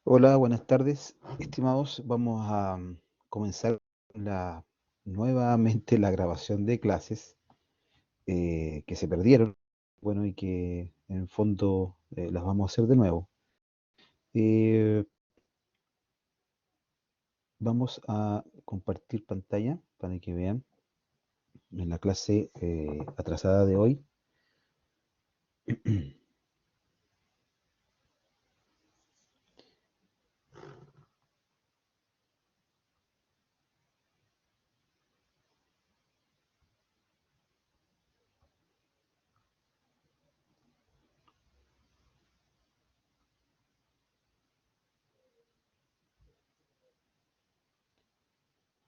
Hola, buenas tardes, estimados. Vamos a comenzar la, nuevamente la grabación de clases que se perdieron, bueno, y que en el fondo las vamos a hacer de nuevo. Eh, Vamos a compartir pantalla para que vean en la clase atrasada de hoy.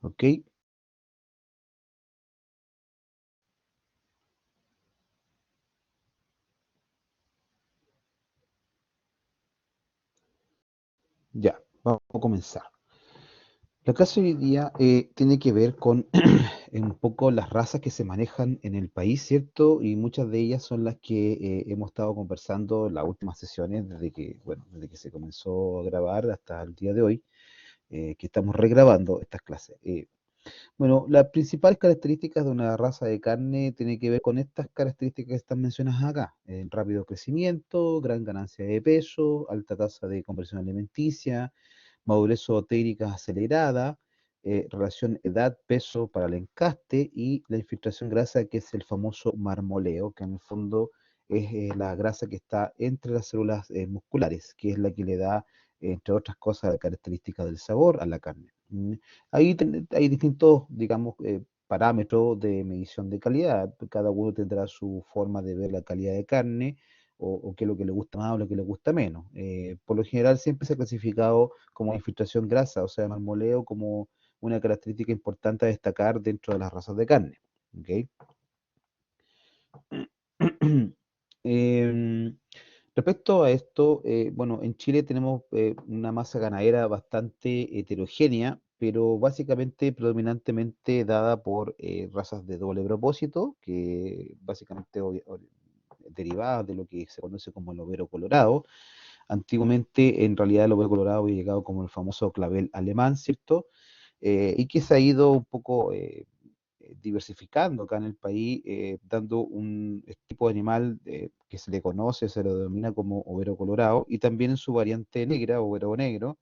Ok, ya, vamos a comenzar. La clase hoy día tiene que ver con un poco las razas que se manejan en el país, ¿cierto? Y muchas de ellas son las que hemos estado conversando en las últimas sesiones, desde que se comenzó a grabar hasta el día de hoy, que estamos regrabando estas clases. Bueno, las principales características de una raza de carne tiene que ver con estas características que están mencionadas acá: rápido crecimiento, gran ganancia de peso, alta tasa de conversión alimenticia, madurez zootérica acelerada, relación edad-peso para el encaste y la infiltración grasa, que es el famoso marmoleo, que en el fondo es la grasa que está entre las células musculares, que es la que le da, entre otras cosas, la característica del sabor a la carne. Ahí hay distintos, digamos, parámetros de medición de calidad. Cada uno tendrá su forma de ver la calidad de carne o qué es lo que le gusta más o lo que le gusta menos. Por lo general siempre se ha clasificado como infiltración grasa, o sea, marmoleo, como una característica importante a destacar dentro de las razas de carne. ¿Ok? Em, Respecto a esto, bueno, en Chile tenemos una masa ganadera bastante heterogénea, pero básicamente predominantemente dada por razas de doble propósito, que básicamente derivadas de lo que se conoce como el overo colorado. Antiguamente, en realidad, el overo colorado había llegado como el famoso clavel alemán, ¿cierto? Y que se ha ido un poco diversificando acá en el país, dando un tipo de animal que se le conoce, se lo denomina como overo colorado, y también en su variante negra, overo negro,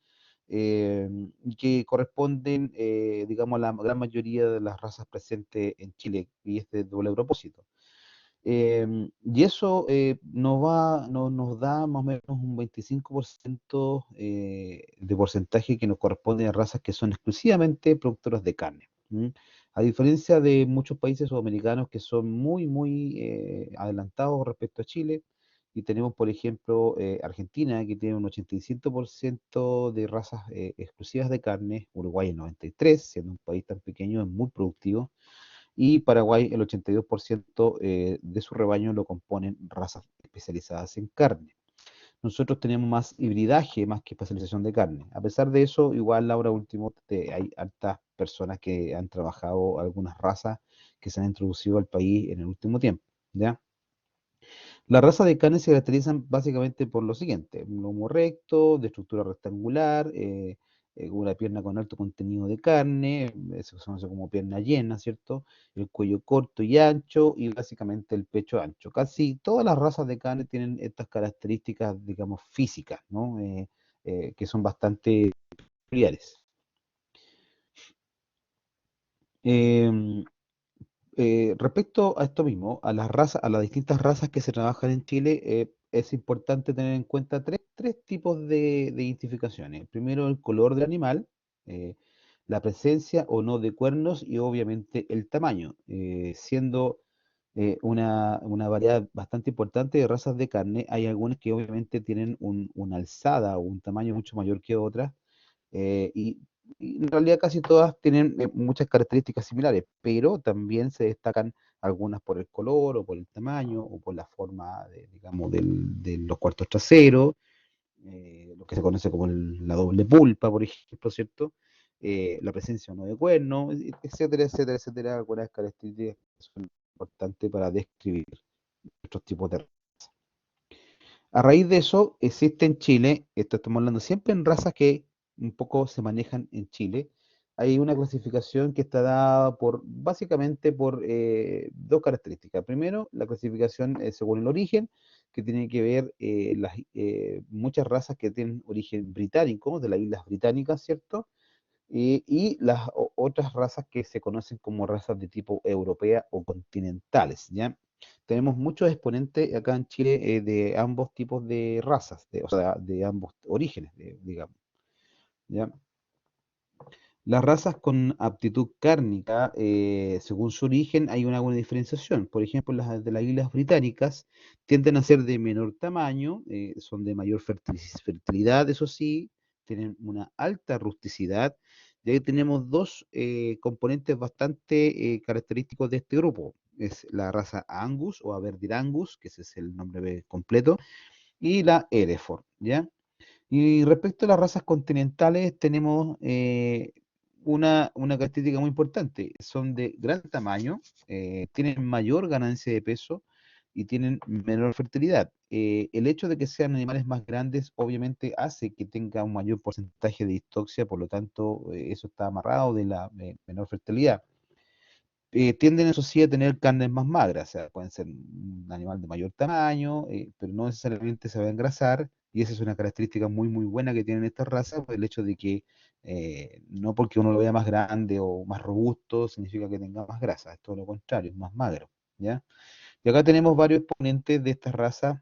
eh, que corresponden, digamos, a la gran mayoría de las razas presentes en Chile, y es de doble propósito. Y eso nos da más o menos un 25% de porcentaje que nos corresponde a razas que son exclusivamente productoras de carne. ¿M? A diferencia de muchos países sudamericanos que son muy adelantados respecto a Chile, y tenemos, por ejemplo, Argentina, que tiene un 85% de razas exclusivas de carne. Uruguay el 93%, siendo un país tan pequeño, es muy productivo, y Paraguay el 82% de su rebaño lo componen razas especializadas en carne. Nosotros tenemos más hibridaje más que especialización de carne. A pesar de eso, igual ahora último hay altas personas que han trabajado algunas razas que se han introducido al país en el último tiempo, ¿ya? Las razas de carne se caracterizan básicamente por lo siguiente: un lomo recto, de estructura rectangular, una pierna con alto contenido de carne, eso se conoce como pierna llena, ¿cierto? El cuello corto y ancho, y básicamente el pecho ancho. Casi todas las razas de carne tienen estas características, digamos, físicas, ¿no? Que son bastante peculiares. Em, Respecto a esto mismo, a las razas, a las distintas razas que se trabajan en Chile, es importante tener en cuenta tres tipos de identificaciones. Primero, el color del animal, eh, la presencia o no de cuernos, y obviamente el tamaño, siendo una variedad bastante importante de razas de carne. Hay algunas que obviamente tienen una alzada o un tamaño mucho mayor que otras, eh, y, y en realidad casi todas tienen muchas características similares, pero también se destacan algunas por el color o por el tamaño o por la forma digamos, de los cuartos traseros, lo que se conoce como la doble pulpa, por ejemplo, ¿cierto? La presencia o no de cuernos, etcétera, etcétera, etcétera, algunas características que son importantes para describir estos tipos de razas. A raíz de eso, existe en Chile, esto estamos hablando siempre en razas que un poco se manejan en Chile, hay una clasificación que está dada por, básicamente por dos características. Primero, la clasificación según el origen, que tiene que ver muchas razas que tienen origen británico, de las Islas Británicas, ¿cierto? Y las otras razas que se conocen como razas de tipo europea o continentales, ¿ya? Tenemos muchos exponentes acá en Chile de ambos tipos de razas, o sea, de ambos orígenes, digamos, ¿ya? Las razas con aptitud cárnica, según su origen, hay una buena diferenciación. Por ejemplo, las de las islas británicas tienden a ser de menor tamaño, son de mayor fertilidad, eso sí, tienen una alta rusticidad. Y ahí tenemos dos componentes bastante característicos de este grupo. Es la raza Angus o Aberdeen Angus, que ese es el nombre completo, y la Hereford, ¿ya? Y respecto a las razas continentales, tenemos una característica muy importante. Son de gran tamaño, tienen mayor ganancia de peso y tienen menor fertilidad. El hecho de que sean animales más grandes obviamente hace que tenga un mayor porcentaje de distoxia, por lo tanto, eso está amarrado de la menor fertilidad. Tienden, eso sí, a tener carnes más magras, o sea, pueden ser un animal de mayor tamaño, pero no necesariamente se va a engrasar, y esa es una característica muy, muy buena que tienen estas razas, pues el hecho de que no porque uno lo vea más grande o más robusto, significa que tenga más grasa, es todo lo contrario, es más magro, ¿ya? Y acá tenemos varios exponentes de estas razas,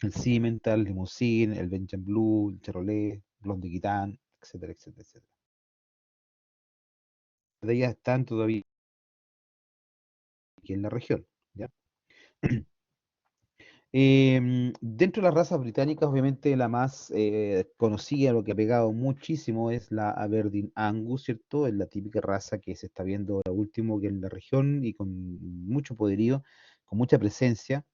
el Simmental, el Limousin, el Belgian Blue, el Charolais, Blonde Guitan, etcétera, etcétera, etcétera. De ellas están todavía aquí en la región, ¿ya? Dentro de las razas británicas, obviamente la más conocida, lo que ha pegado muchísimo es la Aberdeen Angus, ¿cierto? Es la típica raza que se está viendo ahora último que en la región y con mucho poderío, con mucha presencia.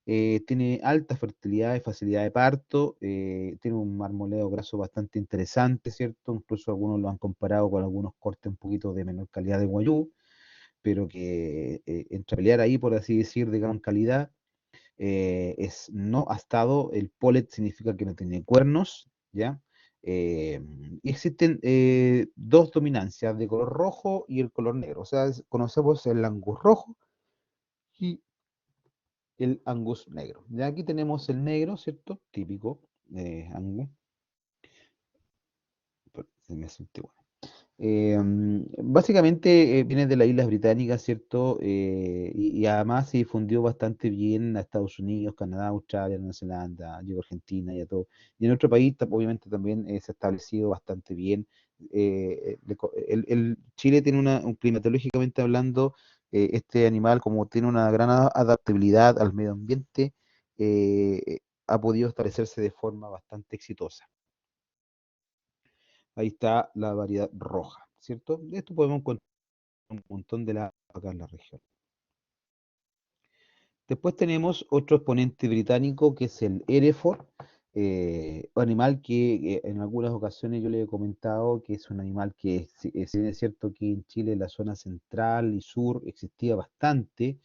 Tiene alta fertilidad y facilidad de parto, tiene un marmoleo graso bastante interesante, ¿cierto? Incluso algunos lo han comparado con algunos cortes un poquito de menor calidad de guayú, pero que entre pelear ahí, por así decir, de gran calidad no ha estado, el pollet significa que no tiene cuernos, ¿ya? Y existen dos dominancias, de color rojo y el color negro. O sea, conocemos el Angus rojo y el Angus negro. Ya aquí tenemos el negro, ¿cierto? Típico Angus. Se me hace antiguo. Básicamente viene de las Islas Británicas, ¿cierto? Y además se difundió bastante bien a Estados Unidos, Canadá, Australia, Nueva Zelanda, llegó a Argentina y a todo. Y en nuestro país, obviamente, también se ha establecido bastante bien. Chile tiene climatológicamente hablando, este animal, como tiene una gran adaptabilidad al medio ambiente, ha podido establecerse de forma bastante exitosa. Ahí está la variedad roja, ¿cierto? De esto podemos encontrar un montón de la acá en la región. Después tenemos otro exponente británico que es el Hereford, un animal que en algunas ocasiones yo le he comentado que es un animal que, si bien es cierto que en Chile, en la zona central y sur, existía bastante,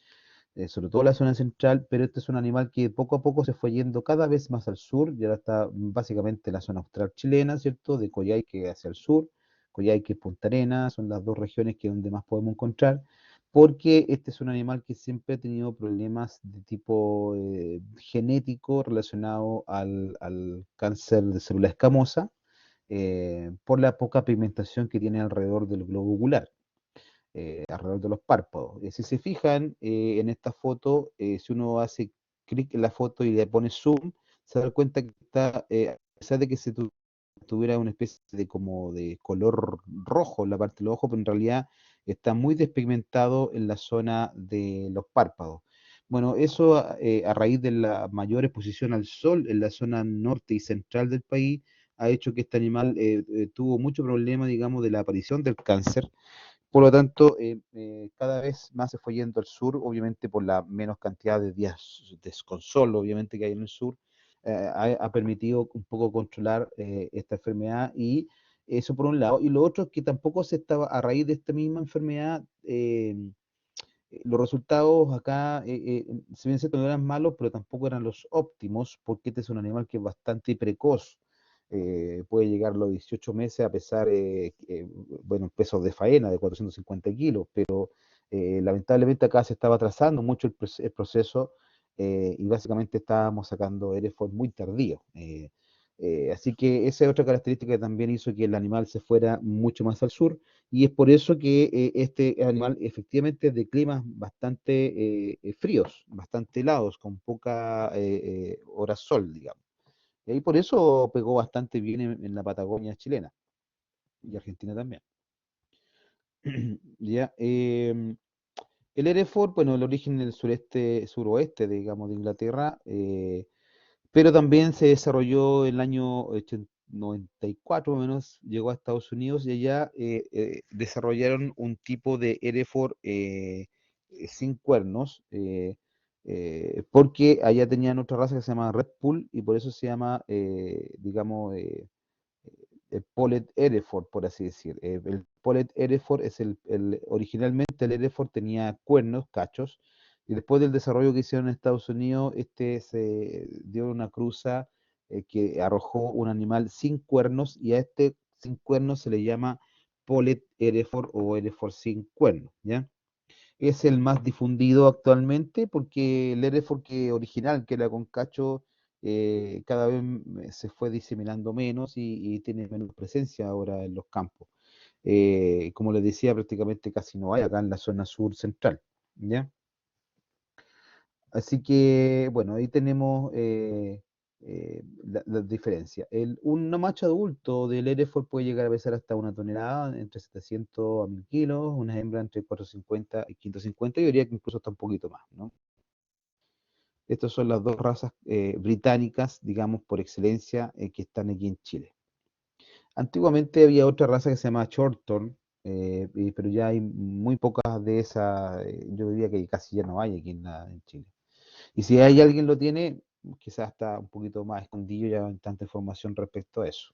sobre todo la zona central, pero este es un animal que poco a poco se fue yendo cada vez más al sur, y ahora está básicamente en la zona austral chilena, ¿cierto? De Coyhaique hacia el sur, Coyhaique, Punta Arenas, son las dos regiones que donde más podemos encontrar, porque este es un animal que siempre ha tenido problemas de tipo genético relacionado al cáncer de célula escamosa, por la poca pigmentación que tiene alrededor del globo ocular, alrededor de los párpados. Si se fijan en esta foto, si uno hace clic en la foto y le pone zoom, se da cuenta que está, a pesar de que tuviera una especie de como de color rojo en la parte de los ojos, pero en realidad está muy despigmentado en la zona de los párpados. Bueno, eso a raíz de la mayor exposición al sol en la zona norte y central del país ha hecho que este animal tuvo mucho problema, digamos, de la aparición del cáncer. Por lo tanto, cada vez más se fue yendo al sur, obviamente por la menos cantidad de días con sol, obviamente, que hay en el sur, ha permitido un poco controlar esta enfermedad, y eso por un lado. Y lo otro es que tampoco se estaba, a raíz de esta misma enfermedad, Los resultados acá, si bien cierto, no eran malos, pero tampoco eran los óptimos, porque este es un animal que es bastante precoz. Puede llegar a los 18 meses a pesar, bueno, pesos de faena de 450 kilos, pero lamentablemente acá se estaba atrasando mucho el proceso, y básicamente estábamos sacando Hereford muy tardío. Así que esa es otra característica que también hizo que el animal se fuera mucho más al sur, y es por eso que este animal efectivamente es de climas bastante fríos, bastante helados, con poca hora sol, digamos. Y ahí por eso pegó bastante bien en la Patagonia chilena y Argentina también. Ya, el Hereford, bueno, el origen del sureste, suroeste, digamos, de Inglaterra, pero también se desarrolló en el año 94 más o menos, llegó a Estados Unidos y allá desarrollaron un tipo de Hereford sin cuernos, porque allá tenían otra raza que se llama Red Bull y por eso se llama, digamos, Polled Hereford, por así decir. El Polled Hereford es originalmente el Hereford tenía cuernos, cachos, y después del desarrollo que hicieron en Estados Unidos, este se dio una cruza que arrojó un animal sin cuernos, y a este sin cuernos se le llama Polled Hereford o Hereford sin cuernos, ¿ya? Es el más difundido actualmente porque el Hereford que original, que era con cacho, cada vez se fue diseminando menos y tiene menos presencia ahora en los campos. Como les decía, prácticamente casi no hay acá en la zona sur central, ¿ya? Así que, bueno, ahí tenemos la diferencia. Un macho adulto del Hereford puede llegar a pesar hasta una tonelada, entre 700 a 1000 kilos, una hembra entre 450 y 550, yo diría que incluso está un poquito más, ¿no? Estas son las dos razas británicas, digamos, por excelencia, que están aquí en Chile. Antiguamente había otra raza que se llama Shorthorn, pero ya hay muy pocas de esas, yo diría que casi ya no hay aquí en Chile. Y si hay alguien lo tiene, quizás está un poquito más escondido, ya no hay tanta información respecto a eso.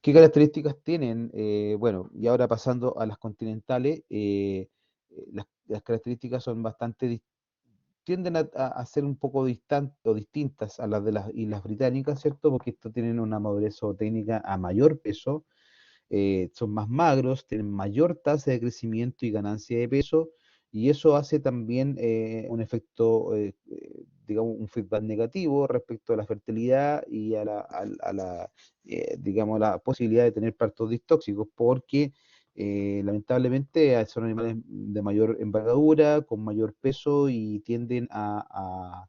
¿Qué características tienen? Bueno, y ahora pasando a las continentales, las características son bastante tienden a ser un poco distantes o distintas a las de las islas británicas, ¿cierto? Porque estos tienen una madurez zootécnica a mayor peso, son más magros, tienen mayor tasa de crecimiento y ganancia de peso, y eso hace también un efecto, digamos, un feedback negativo respecto a la fertilidad y digamos, la posibilidad de tener partos distóxicos, porque lamentablemente son animales de mayor envergadura, con mayor peso y tienden a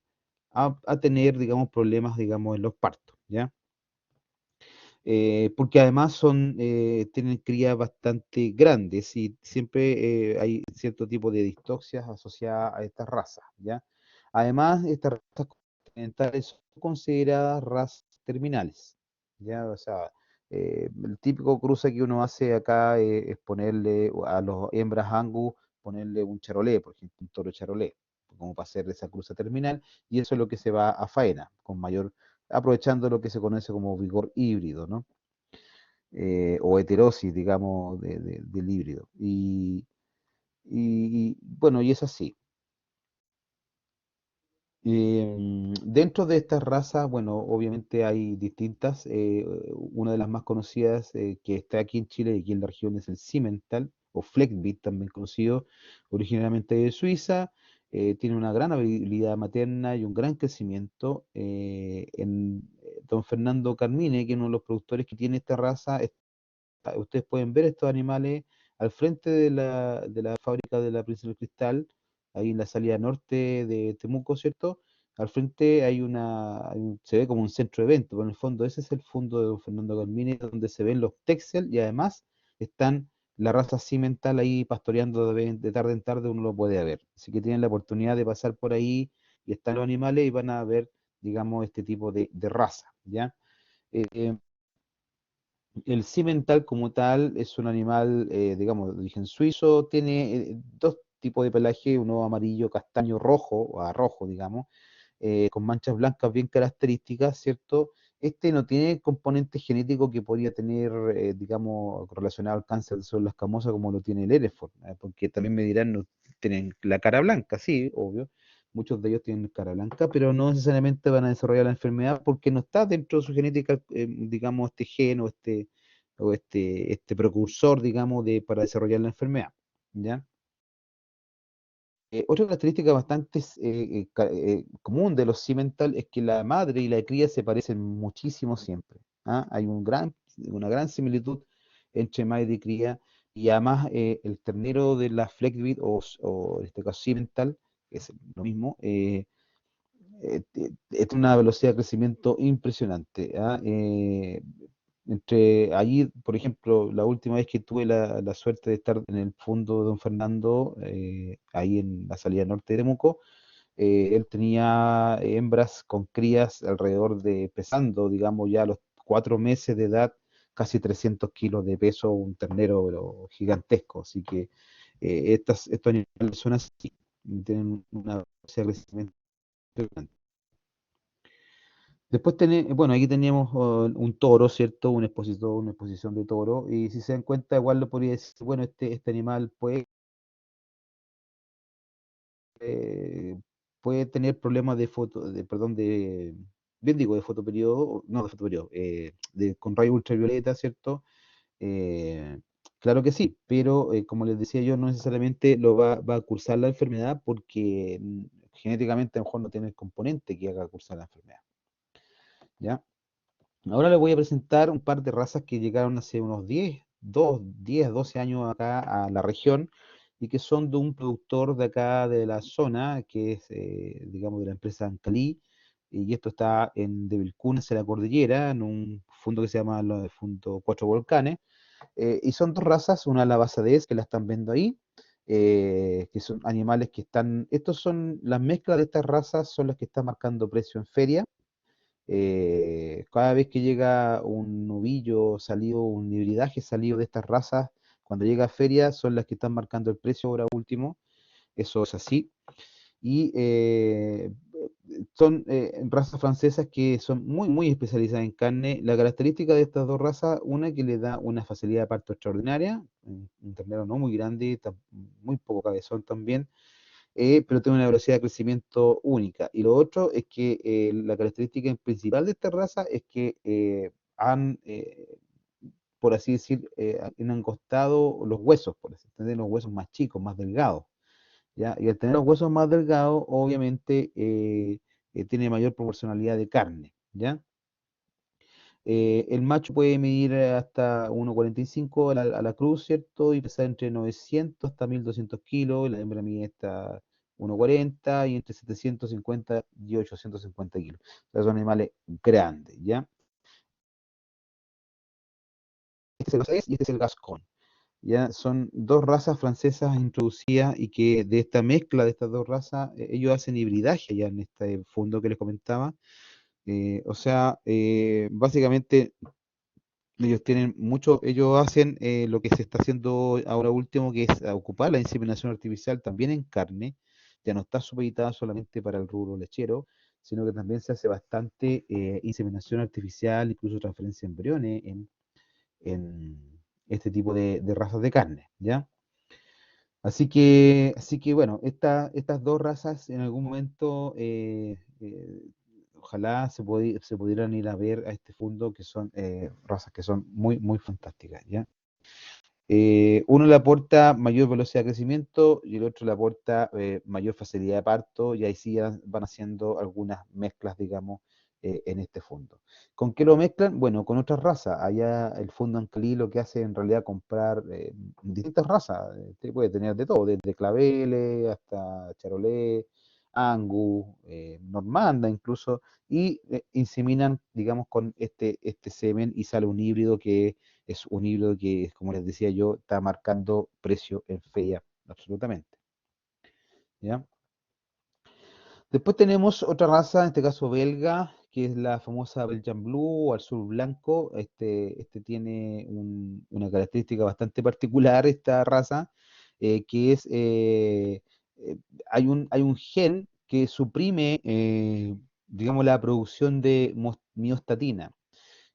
tener, digamos, problemas, digamos, en los partos, ¿ya? Porque además tienen crías bastante grandes y siempre hay cierto tipo de distoxias asociadas a estas razas, ¿ya? Además, estas razas continentales son consideradas razas terminales, ¿ya? O sea, el típico cruce que uno hace acá es ponerle a los hembras Angus, ponerle un charolé, por ejemplo, un toro charolé, como para hacer esa cruza terminal, y eso es lo que se va a faena, con mayor aprovechando lo que se conoce como vigor híbrido, ¿no? O heterosis, digamos, del híbrido. Bueno, y es así. Dentro de estas razas, bueno, obviamente hay distintas. Una de las más conocidas que está aquí en Chile y aquí en la región es el Simmental o Fleckvieh, también conocido originalmente de Suiza. Tiene una gran habilidad materna y un gran crecimiento. Don Fernando Carmine, que es uno de los productores que tiene esta raza, ustedes pueden ver estos animales al frente de la fábrica de la Princesa del Cristal, ahí en la salida norte de Temuco, ¿cierto? Al frente se ve como un centro de eventos, pero en el fondo ese es el fondo de don Fernando Carmine, donde se ven los Texel y además están la raza cimental ahí pastoreando de tarde en tarde, uno lo puede ver. Así que tienen la oportunidad de pasar por ahí y están los animales y van a ver, digamos, este tipo de raza, ¿ya? Eh, el cimental como tal es un animal, digamos, de origen suizo, tiene dos tipos de pelaje, uno amarillo, castaño, rojo, o a rojo, digamos, con manchas blancas bien características, ¿cierto? Este no tiene componente genético que podría tener, digamos, relacionado al cáncer de células escamosas como lo tiene el Hereford, porque también me dirán, no, tienen la cara blanca, sí, obvio. Muchos de ellos tienen cara blanca, pero no necesariamente van a desarrollar la enfermedad porque no está dentro de su genética, digamos, este gen o este precursor, digamos, para desarrollar la enfermedad. ¿Ya? Otra característica bastante común de los cimental es que la madre y la cría se parecen muchísimo siempre. ¿Ah? Hay una gran similitud entre madre y cría, y además el ternero de la Fleckvieh o en este caso cimental, que es lo mismo, es una velocidad de crecimiento impresionante. ¿Ah? Entre allí, por ejemplo, la última vez que tuve la suerte de estar en el fondo de Don Fernando, ahí en la salida norte de Temuco, él tenía hembras con crías alrededor de, pesando, digamos, ya a los 4 meses de edad, casi 300 kilos de peso, un ternero pero gigantesco. Así que estos animales son así, tienen una velocidad de crecimiento impresionante. Después bueno, aquí teníamos un toro, ¿cierto? Una exposición de toro, y si se dan cuenta, igual lo podría decir, bueno, este animal eh, puede tener problemas perdón, bien digo, de fotoperiodo, no de fotoperiodo, con rayos ultravioleta, ¿cierto? Eh, claro que sí, pero como les decía yo, no necesariamente va a cursar la enfermedad porque genéticamente a lo mejor no tiene el componente que haga cursar la enfermedad, ¿ya? Ahora les voy a presentar un par de razas que llegaron hace unos 12 años acá a la región y que son de un productor de acá de la zona, que es, digamos, de la empresa Ancalí, y esto está en de Vilcún, hacia la cordillera, en un fondo que se llama el Fondo Cuatro Volcanes, y son dos razas, una la basadez, que la están viendo ahí, que son animales que las mezclas de estas razas son las que están marcando precio en feria. Cada vez que llega un novillo salido, un hibridaje salido de estas razas, cuando llega a feria, son las que están marcando el precio ahora último. Eso es así. Y son razas francesas que son muy, muy especializadas en carne. La característica de estas dos razas, una que le da una facilidad de parto extraordinaria, un ternero no muy grande, muy poco cabezón también, pero tiene una velocidad de crecimiento única. Y lo otro es que la característica principal de esta raza es que por así decir, han encostado los huesos, por así tener los huesos más chicos, más delgados, ¿ya? Y al tener los huesos más delgados, obviamente tiene mayor proporcionalidad de carne, ¿ya? El macho puede medir hasta 1,45 a la cruz, ¿cierto? Y pesar entre 900 hasta 1.200 kilos. La hembra mide hasta 1,40 y entre 750 y 850 kilos. O sea, son animales grandes, ¿ya? Este es el Gascés y este es el Gascón. ¿Ya? Son dos razas francesas introducidas y que de esta mezcla de estas dos razas, ellos hacen hibridaje ya en este fondo que les comentaba. O sea, básicamente ellos hacen lo que se está haciendo ahora último, que es ocupar la inseminación artificial también en carne. Ya no está supeditada solamente para el rubro lechero, sino que también se hace bastante inseminación artificial, incluso transferencia de embriones en este tipo de razas de carne, ¿ya? Así que bueno, estas dos razas en algún momento ojalá se pudieran ir a ver a este fondo, que son razas que son muy, muy fantásticas, ¿ya? Uno le aporta mayor velocidad de crecimiento y el otro le aporta mayor facilidad de parto, y ahí sí ya van haciendo algunas mezclas, digamos, en este fondo. ¿Con qué lo mezclan? Bueno, con otras razas. Allá el fondo Ancalí lo que hace en realidad comprar distintas razas. Te puede tener de todo, desde claveles hasta charolais, angus, normanda incluso, y inseminan, digamos, con este semen y sale un híbrido que es un híbrido que, como les decía yo, está marcando precio en feria, absolutamente. ¿Ya? Después tenemos otra raza, en este caso belga, que es la famosa Belgian Blue o Azul Blanco. Este tiene una característica bastante particular, esta raza, que es, hay un gen que suprime, digamos, la producción de miostatina.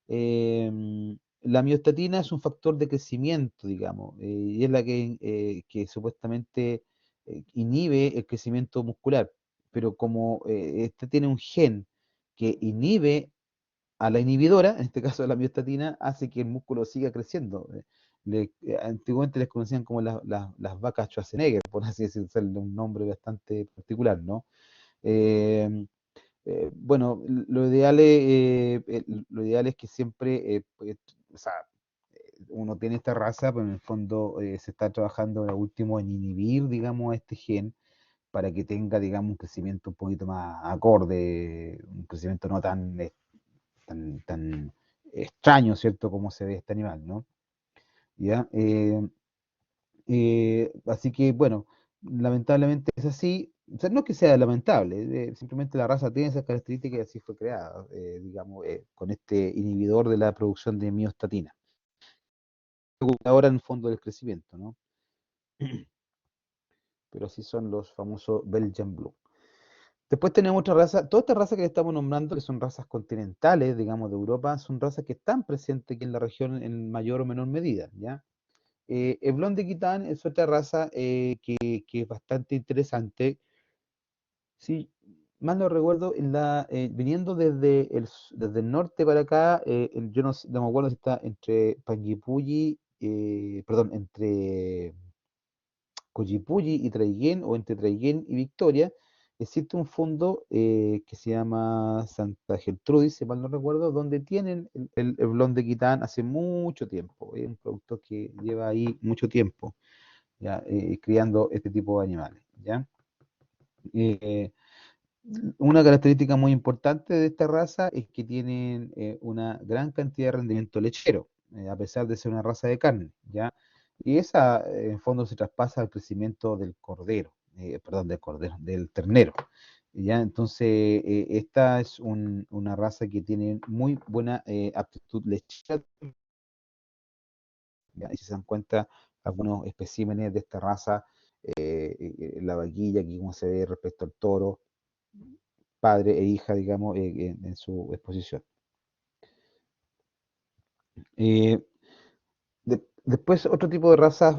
La miostatina es un factor de crecimiento, digamos, y es la que supuestamente inhibe el crecimiento muscular, pero como este tiene un gen que inhibe a la inhibidora, en este caso la miostatina, hace que el músculo siga creciendo. Antiguamente les conocían como las vacas Schwarzenegger, por así decirlo, un nombre bastante particular, ¿no? Eh, bueno, lo ideal es que siempre, o sea, uno tiene esta raza, pero en el fondo se está trabajando ahora último en inhibir, digamos, a este gen para que tenga, digamos, un crecimiento un poquito más acorde, un crecimiento no tan extraño, ¿cierto? Como se ve este animal, ¿no? ¿Ya? Así que, bueno, lamentablemente es así. O sea, no es que sea lamentable, simplemente la raza tiene esas características y así fue creada, digamos, con este inhibidor de la producción de miostatina. Ahora en el fondo del crecimiento, ¿no? Pero así son los famosos Belgian Blue. Después tenemos otra raza, todas estas razas que le estamos nombrando, que son razas continentales, digamos, de Europa, son razas que están presentes aquí en la región en mayor o menor medida, ¿ya? El Blonde Aquitán es otra raza que es bastante interesante. Sí, mal no recuerdo, viniendo desde el norte para acá, yo no me acuerdo si está entre Panguipulli, perdón, entre Coyipulli y Traiguén, o entre Traiguén y Victoria, existe un fondo que se llama Santa Gertrudis, si mal no recuerdo, donde tienen el blond de Quitán hace mucho tiempo. Es un producto que lleva ahí mucho tiempo, ya, criando este tipo de animales, ¿ya? Eh, una característica muy importante de esta raza es que tienen una gran cantidad de rendimiento lechero, a pesar de ser una raza de carne, ¿ya? Y esa, en fondo, se traspasa al crecimiento del cordero, perdón, del cordero, del ternero, ¿ya? Entonces, esta es una raza que tiene muy buena aptitud lechera, ¿ya? Y si se dan cuenta, algunos especímenes de esta raza, la vaquilla, aquí como se ve respecto al toro, padre e hija, digamos, en su exposición. Eh, Después, otro tipo de razas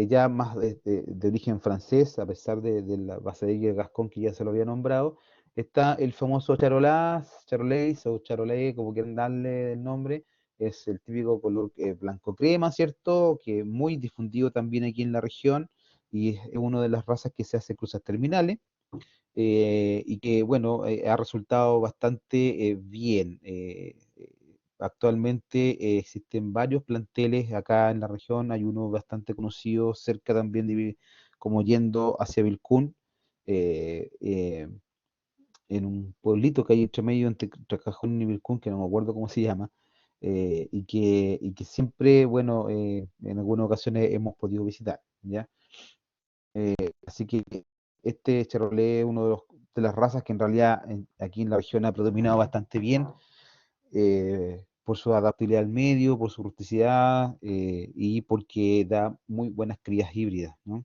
ya más de origen francés, a pesar de la Basadelle y el Gascón que ya se lo había nombrado, está el famoso Charolais, Charolais o Charolais, como quieran darle el nombre, es el típico color blanco crema, ¿cierto? Que es muy difundido también aquí en la región y es una de las razas que se hace cruzas terminales. Y que, bueno, ha resultado bastante bien. Actualmente existen varios planteles acá en la región, hay uno bastante conocido cerca también como yendo hacia Vilcún, eh, eh, en un pueblito que hay entre medio entre Cajón y Vilcún, que no me acuerdo cómo se llama, y que siempre, bueno, en algunas ocasiones hemos podido visitar, ¿ya? Así que este Chevrolet es uno de las razas que en realidad aquí en la región ha predominado bastante bien, por su adaptabilidad al medio, por su rusticidad, y porque da muy buenas crías híbridas, ¿no?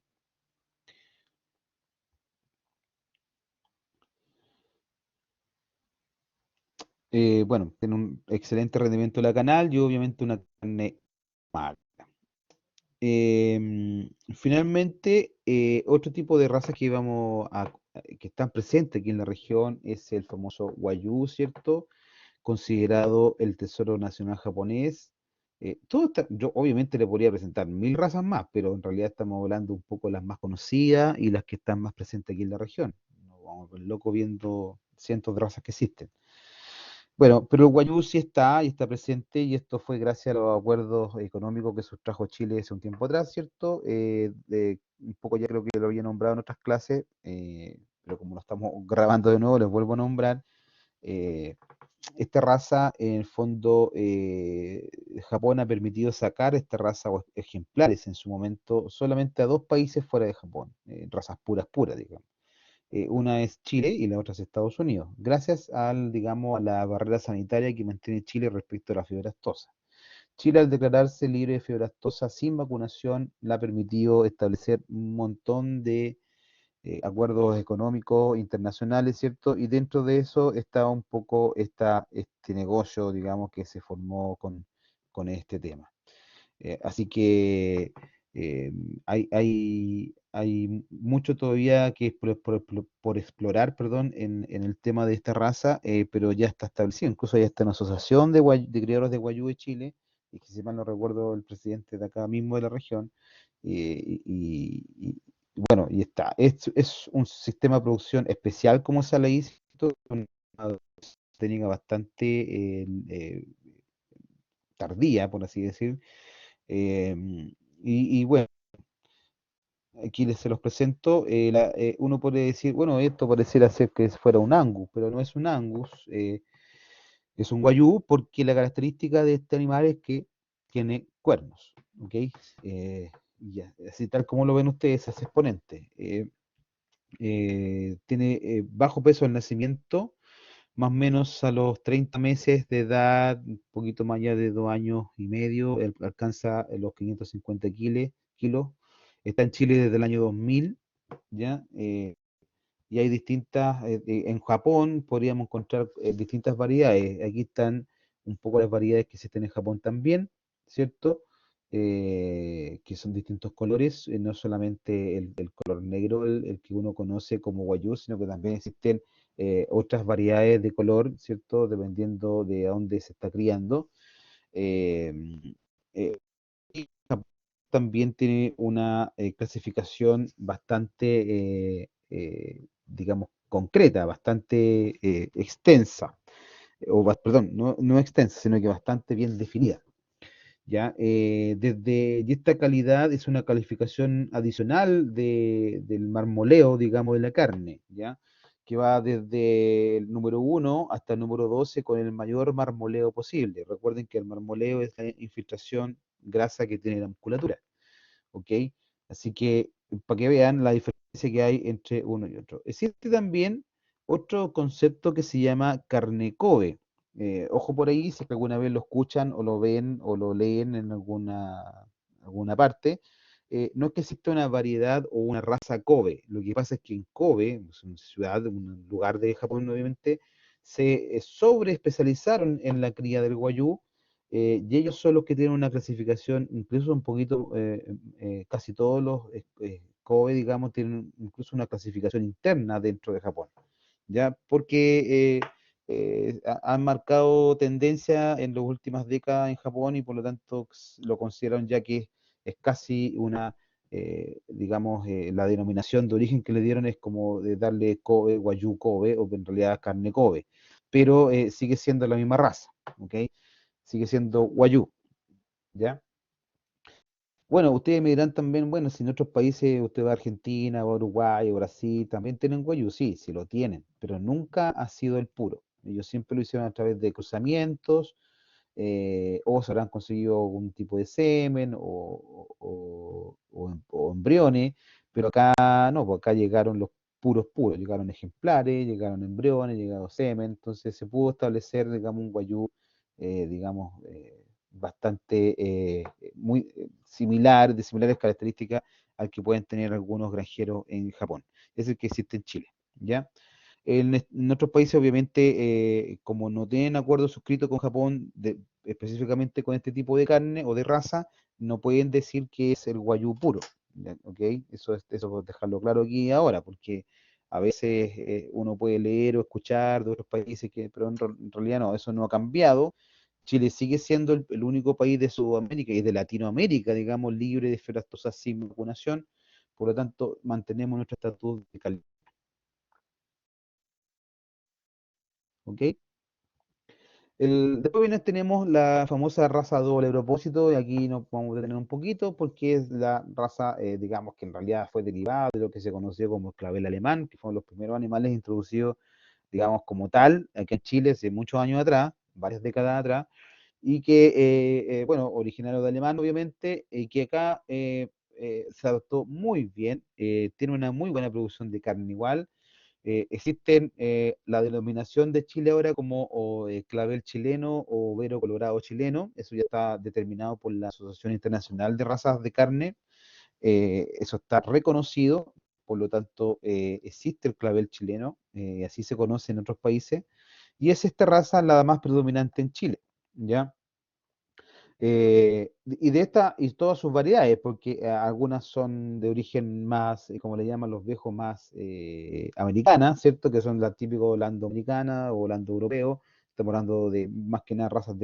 Bueno, tiene un excelente rendimiento de la canal y obviamente una carne magra. Finalmente, otro tipo de razas que están presentes aquí en la región es el famoso Wagyu, ¿cierto? Considerado el tesoro nacional japonés. Yo obviamente le podría presentar mil razas más, pero en realidad estamos hablando un poco de las más conocidas y las que están más presentes aquí en la región. Nos vamos a volver locos viendo cientos de razas que existen. Bueno, pero el Guayú sí está y está presente, y esto fue gracias a los acuerdos económicos que sustrajo Chile hace un tiempo atrás, ¿cierto? Un poco ya creo que lo había nombrado en otras clases, pero como lo estamos grabando de nuevo, les vuelvo a nombrar. Eh, Esta raza, en el fondo, Japón ha permitido sacar esta raza o ejemplares en su momento solamente a dos países fuera de Japón, razas puras, puras, digamos. Una es Chile y la otra es Estados Unidos, gracias digamos, a la barrera sanitaria que mantiene Chile respecto a la fiebre aftosa. Chile, al declararse libre de fiebre aftosa sin vacunación, le ha permitido establecer un montón de acuerdos económicos internacionales, ¿cierto? Y dentro de eso está un poco este negocio, digamos, que se formó con este tema. Así que eh, hay hay mucho todavía que por explorar, perdón, en el tema de esta raza, pero ya está establecido. Incluso ya está una asociación de criadores de Guayú de Chile, y que si mal no recuerdo el presidente de acá mismo de la región, bueno, y está. Es un sistema de producción especial como se le hizo, una técnica bastante tardía, por así decir. eh, y bueno, aquí se los presento. Uno puede decir, bueno, esto pareciera ser que fuera un Angus, pero no es un Angus, es un Wagyu porque la característica de este animal es que tiene cuernos, ¿ok? Así tal como lo ven ustedes, es exponente. Tiene bajo peso al nacimiento, más o menos a los 30 meses de edad, un poquito más allá de 2 años y medio, alcanza los 550 kilos. Está en Chile desde el año 2000, ¿ya? Y hay distintas, en Japón podríamos encontrar distintas variedades. Aquí están un poco las variedades que existen en Japón también, ¿cierto? Que son distintos colores, no solamente el color negro, el que uno conoce como guayú, sino que también existen otras variedades de color, ¿cierto? Dependiendo de a dónde se está criando. Eh, eh, y Japón también tiene una clasificación bastante, digamos, concreta, bastante extensa, perdón, no extensa, sino que bastante bien definida. ¿Ya? Y esta calidad es una calificación adicional del marmoleo, digamos, de la carne, ¿ya? Que va desde el número 1 hasta el número 12 con el mayor marmoleo posible. Recuerden que el marmoleo es la infiltración grasa que tiene la musculatura, ¿ok? Así que para que vean la diferencia que hay entre uno y otro. Existe también otro concepto que se llama carne Kobe. Ojo por ahí, si es que alguna vez lo escuchan o lo ven o lo leen en alguna parte. No es que exista una variedad o una raza Kobe. Lo que pasa es que en Kobe, es una ciudad, un lugar de Japón obviamente, se sobre especializaron en la cría del Wagyu, y ellos son los que tienen una clasificación, incluso un poquito, casi todos los Kobe, digamos, tienen incluso una clasificación interna dentro de Japón, ¿ya? Porque han marcado tendencia en las últimas décadas en Japón, y por lo tanto lo consideran ya que es casi una, digamos, la denominación de origen que le dieron es como de darle Kobe, Wagyu Kobe, o en realidad carne Kobe, pero sigue siendo la misma raza, ¿ok? Sigue siendo Wagyu, ¿ya? Bueno, ustedes me dirán también, bueno, si en otros países, usted va a Argentina, va a Uruguay o Brasil, también tienen Wagyu, sí, sí lo tienen, pero nunca ha sido el puro. Ellos siempre lo hicieron a través de cruzamientos, o se habrán conseguido algún tipo de semen o embriones, pero acá no, pues acá llegaron los puros puros, llegaron ejemplares, llegaron embriones, llegaron semen, entonces se pudo establecer, digamos, un Wagyu, digamos, bastante muy similar, de similares características al que pueden tener algunos granjeros en Japón. Es el que existe en Chile, ¿ya? En otros países, obviamente, como no tienen acuerdo suscrito con Japón, específicamente con este tipo de carne o de raza, no pueden decir que es el guayú puro, ¿ya? ¿Ok? Eso por dejarlo claro aquí y ahora, porque a veces uno puede leer o escuchar de otros países pero en realidad no, eso no ha cambiado. Chile sigue siendo el único país de Sudamérica y de Latinoamérica, digamos, libre de feratosa sin vacunación. Por lo tanto, mantenemos nuestro estatus de calidad. ¿Ok? Tenemos la famosa raza doble propósito, y aquí nos vamos a detener un poquito porque es la raza, digamos, que en realidad fue derivada de lo que se conoció como esclavel alemán, que fueron los primeros animales introducidos, digamos, como tal, aquí en Chile hace muchos años atrás, varias décadas atrás, y que, bueno, originario de alemán, obviamente, y que acá se adaptó muy bien, tiene una muy buena producción de carne igual. Existen la denominación de Chile ahora como clavel chileno o overo colorado chileno, eso ya está determinado por la Asociación Internacional de Razas de Carne, eso está reconocido, por lo tanto existe el clavel chileno, así se conoce en otros países, y es esta raza la más predominante en Chile, ¿ya? Y de esta y todas sus variedades, porque algunas son de origen más, como le llaman los viejos, más americanas, ¿cierto? Que son la típica holando americana o holando europeo. Estamos hablando de más que nada razas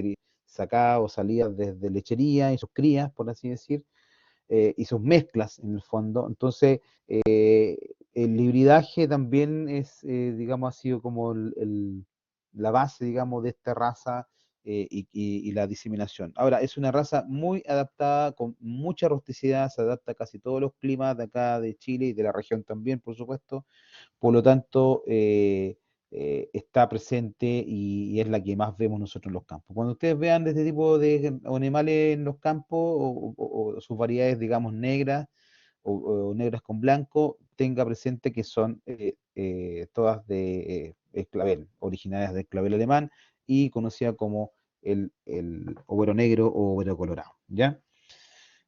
sacadas o salidas desde lechería y sus crías, por así decir, y sus mezclas en el fondo. Entonces, el hibridaje también es, digamos, ha sido como la base, digamos, de esta raza y la diseminación. Ahora, es una raza muy adaptada, con mucha rusticidad, se adapta a casi todos los climas de acá de Chile y de la región también, por supuesto. Por lo tanto, está presente y es la que más vemos nosotros en los campos. Cuando ustedes vean de este tipo de animales en los campos o sus variedades, digamos, negras o negras con blanco, tenga presente que son todas de esclavel, originarias del clavel alemán y conocida como el overo negro o overo colorado, ¿ya?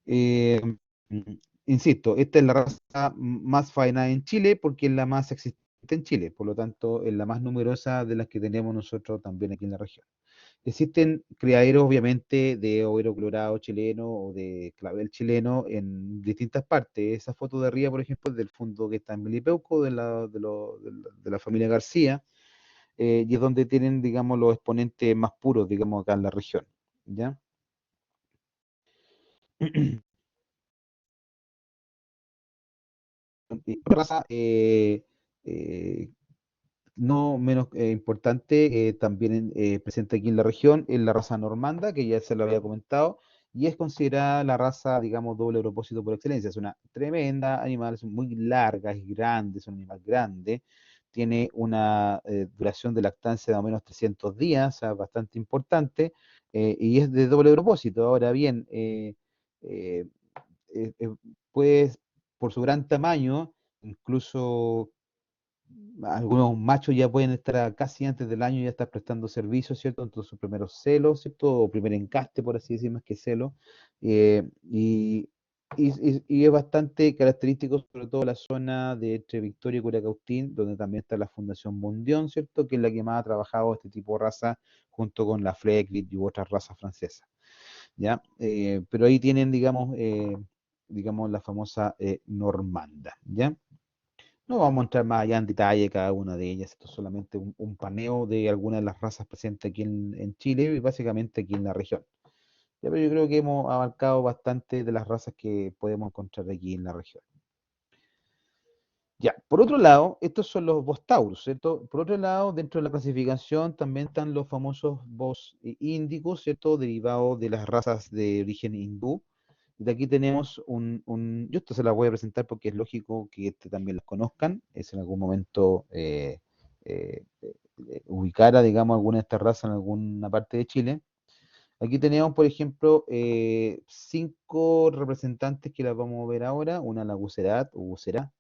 Eh, mm, Insisto, esta es la raza más faena en Chile porque es la más existente en Chile, por lo tanto es la más numerosa de las que tenemos nosotros también aquí en la región. Existen criaderos, obviamente, de overo colorado chileno o de clavel chileno en distintas partes. Esa foto de arriba, por ejemplo, es del fondo que está en Melipeuco, de la familia García, y es donde tienen, digamos, los exponentes más puros, digamos, acá en la región. ¿Ya? Y raza, eh, no menos importante, también presente aquí en la región, es la raza normanda, que ya se lo había comentado, y es considerada la raza, digamos, doble propósito por excelencia. Es una tremenda animal, es muy larga, es grande, es un animal grande, tiene una duración de lactancia de al menos 300 días, o sea, bastante importante, y es de doble propósito. Ahora bien, eh, eh, eh, pues por su gran tamaño, incluso algunos machos ya pueden estar casi antes del año ya estar prestando servicio, ¿cierto? Entonces sus primeros celos, ¿cierto? O primer encaste, por así decir, más que celo. eh, y, y es bastante característico, sobre todo la zona de entre Victoria y Curacautín, donde también está la Fundación Bondión, ¿cierto? Que es la que más ha trabajado este tipo de raza junto con la Fleckrit y otras razas francesas, ¿ya? Pero ahí tienen, digamos la famosa normanda, ¿ya? No vamos a entrar más allá en detalle cada una de ellas, esto es solamente un paneo de algunas de las razas presentes aquí en Chile y básicamente aquí en la región. Ya, pero yo creo que hemos abarcado bastante de las razas que podemos encontrar aquí en la región. Ya, por otro lado, estos son los Bos taurus, ¿cierto? Por otro lado, dentro de la clasificación también están los famosos Bos índicos, ¿cierto? Derivados de las razas de origen hindú. De aquí tenemos yo esto se las voy a presentar porque es lógico que también los conozcan, es en algún momento ubicara, digamos, alguna de estas razas en alguna parte de Chile. Aquí tenemos, por ejemplo, cinco representantes que las vamos a ver ahora, una la Gucerat o Gucerá,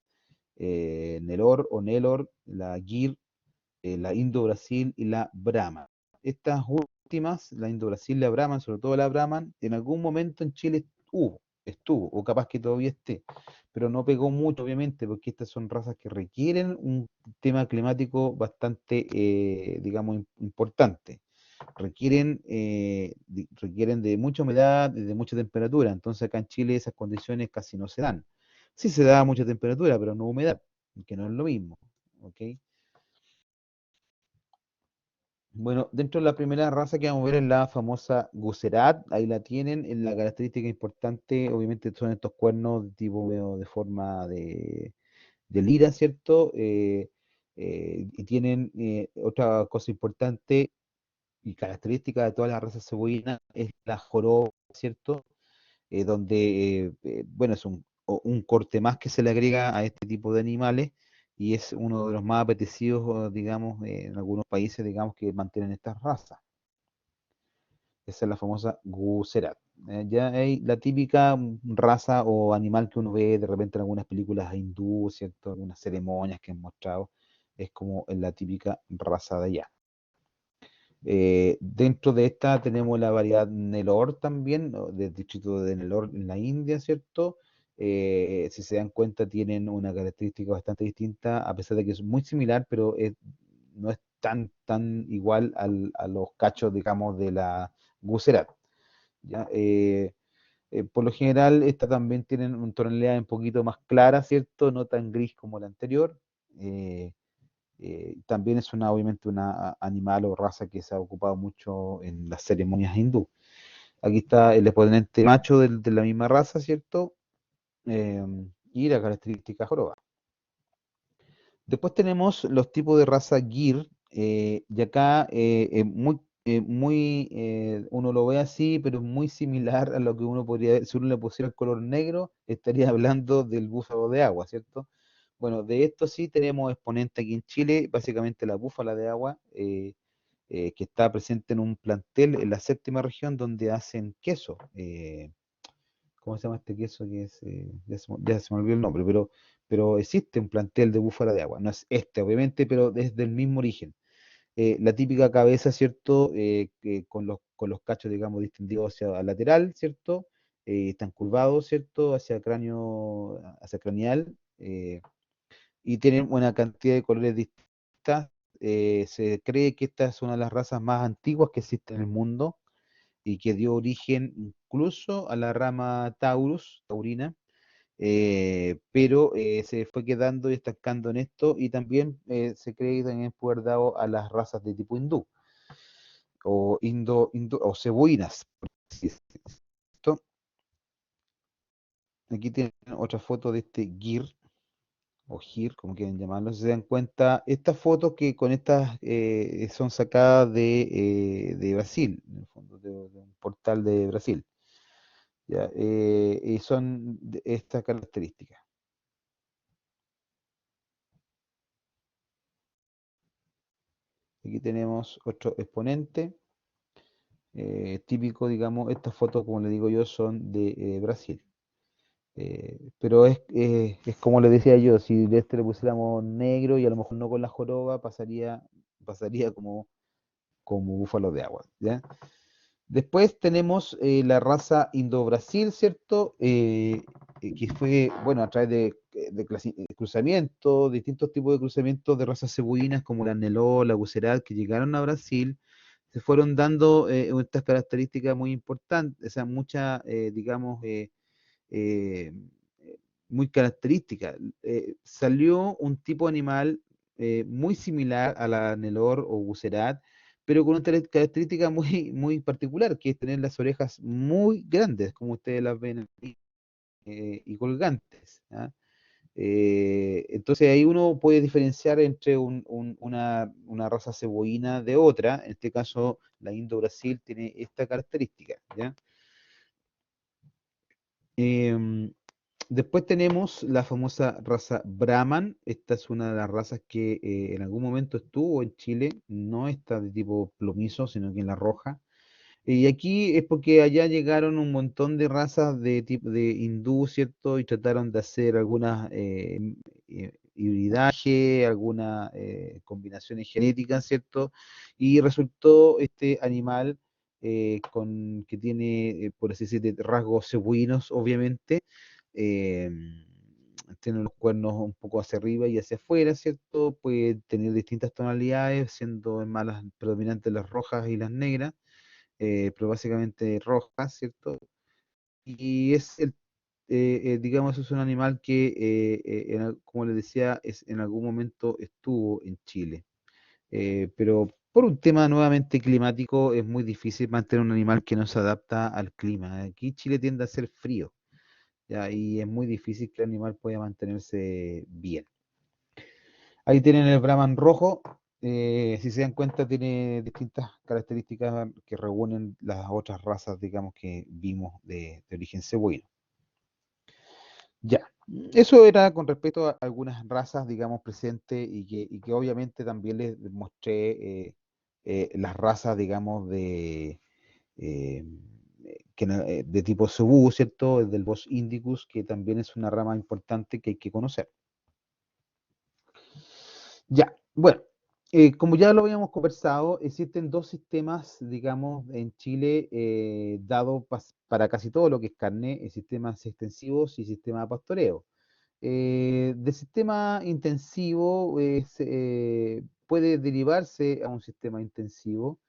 Nelor o Nelor, la Gir, la Indo-Brasil y la Brahma. Estas últimas, la Indo-Brasil y la Brahman, sobre todo la Brahman, en algún momento en Chile estuvo, o capaz que todavía esté, pero no pegó mucho, obviamente, porque estas son razas que requieren un tema climático bastante, digamos, importante. Requieren de mucha humedad y de mucha temperatura, entonces acá en Chile esas condiciones casi no se dan. Sí se da mucha temperatura, pero no humedad, que no es lo mismo. ¿Ok? Bueno, dentro de la primera raza que vamos a ver es la famosa Gucerat, ahí la tienen, en la característica importante, obviamente son estos cuernos de tipo medio de forma de lira, ¿cierto? Y tienen otra cosa importante y característica de todas las razas cebollinas es la joroba, ¿cierto? Donde, bueno, es un corte más que se le agrega a este tipo de animales y es uno de los más apetecidos, digamos, en algunos países, digamos, que mantienen estas razas. Esa es la famosa Gucerat. Ya hay la típica raza o animal que uno ve de repente en algunas películas hindú, ¿cierto? Algunas ceremonias que han mostrado, es como la típica raza de allá. Dentro de esta tenemos la variedad Nelor también, ¿no? Del distrito de Nelor en la India, ¿cierto? Si se dan cuenta, tienen una característica bastante distinta, a pesar de que es muy similar, pero no es tan igual a los cachos, digamos, de la Gucerat. ¿ya? Por lo general, estas también tienen una tonalidad un poquito más clara, ¿cierto? No tan gris como la anterior. Eh, También es obviamente una animal o raza que se ha ocupado mucho en las ceremonias hindú. Aquí está el exponente macho de la misma raza, ¿cierto? Eh, y la característica joroba. Después tenemos los tipos de raza Gir, y acá uno lo ve así, pero es muy similar a lo que uno podría ver, si uno le pusiera el color negro, estaría hablando del búfalo de agua, ¿cierto? Bueno, de esto sí tenemos exponente aquí en Chile, básicamente la búfala de agua, que está presente en un plantel en la séptima región donde hacen queso. ¿Cómo se llama este queso que es? Ya se me olvidó el nombre, pero existe un plantel de búfala de agua. No es este, obviamente, pero es del mismo origen. La típica cabeza, ¿cierto? Que con los cachos, digamos, distendidos hacia el lateral, ¿cierto? Están curvados, ¿cierto? Hacia cráneo, hacia craneal, y tienen una cantidad de colores distintas. Se cree que esta es una de las razas más antiguas que existe en el mundo y que dio origen incluso a la rama Taurus, taurina, pero se fue quedando y estancando en esto y también se cree que también puede haber dado a las razas de tipo hindú o o cebuinas. Por así decirlo. Aquí tienen otra foto de este gir o gir, como quieren llamarlo. Si se dan cuenta, estas fotos que con estas son sacadas de Brasil, en el fondo, de un portal de Brasil. ¿Ya? Y son de estas características. Aquí tenemos otro exponente típico, digamos, estas fotos, como le digo yo, son de Brasil. Pero es como le decía yo, si de este le pusiéramos negro y a lo mejor no con la joroba, pasaría como búfalo de agua, ¿ya? Después tenemos la raza Indo-Brasil, ¿cierto? Que fue, bueno, a través de cruzamientos, distintos tipos de cruzamientos de razas cebuinas como la Neló, la Bucerat, que llegaron a Brasil, se fueron dando estas características muy importantes, o sea, muchas, digamos, eh, muy características. Salió un tipo de animal muy similar a la Nelor o Bucerat, pero con una característica muy, muy particular, que es tener las orejas muy grandes, como ustedes las ven aquí, y colgantes. ¿Ah? Entonces ahí uno puede diferenciar entre una raza cebollina de otra, en este caso la Indo-Brasil tiene esta característica, ¿ya? Em, Después tenemos la famosa raza Brahman. Esta es una de las razas que en algún momento estuvo en Chile. No está de tipo plomizo, sino que en la roja. Y aquí es porque allá llegaron un montón de razas de tipo de hindú, ¿cierto? Y trataron de hacer algunas hibridaje, algunas combinaciones genéticas, ¿cierto? Y resultó este animal que tiene, por así decirlo, rasgos cebuinos, obviamente. eh, Tiene los cuernos un poco hacia arriba y hacia afuera, ¿cierto? Puede tener distintas tonalidades, siendo más las predominantes las rojas y las negras, pero básicamente rojas, ¿cierto? Y digamos, es un animal que, como les decía, en algún momento estuvo en Chile. Pero por un tema nuevamente climático es muy difícil mantener un animal que no se adapta al clima. Aquí Chile tiende a ser frío, ¿ya? Y es muy difícil que el animal pueda mantenerse bien. Ahí tienen el Brahman rojo. Si se dan cuenta, tiene distintas características que reúnen las otras razas, digamos, que vimos de origen cebuino. Ya, eso era con respecto a algunas razas, digamos, presentes y que obviamente también les mostré las razas, digamos, eh, de tipo cebú, ¿cierto? Del Bos indicus, que también es una rama importante que hay que conocer. Ya, bueno, como ya lo habíamos conversado, existen dos sistemas, digamos, en Chile dados para casi todo lo que es carne, sistemas extensivos y sistema de pastoreo. De sistema intensivo puede derivarse a un sistema intensivo,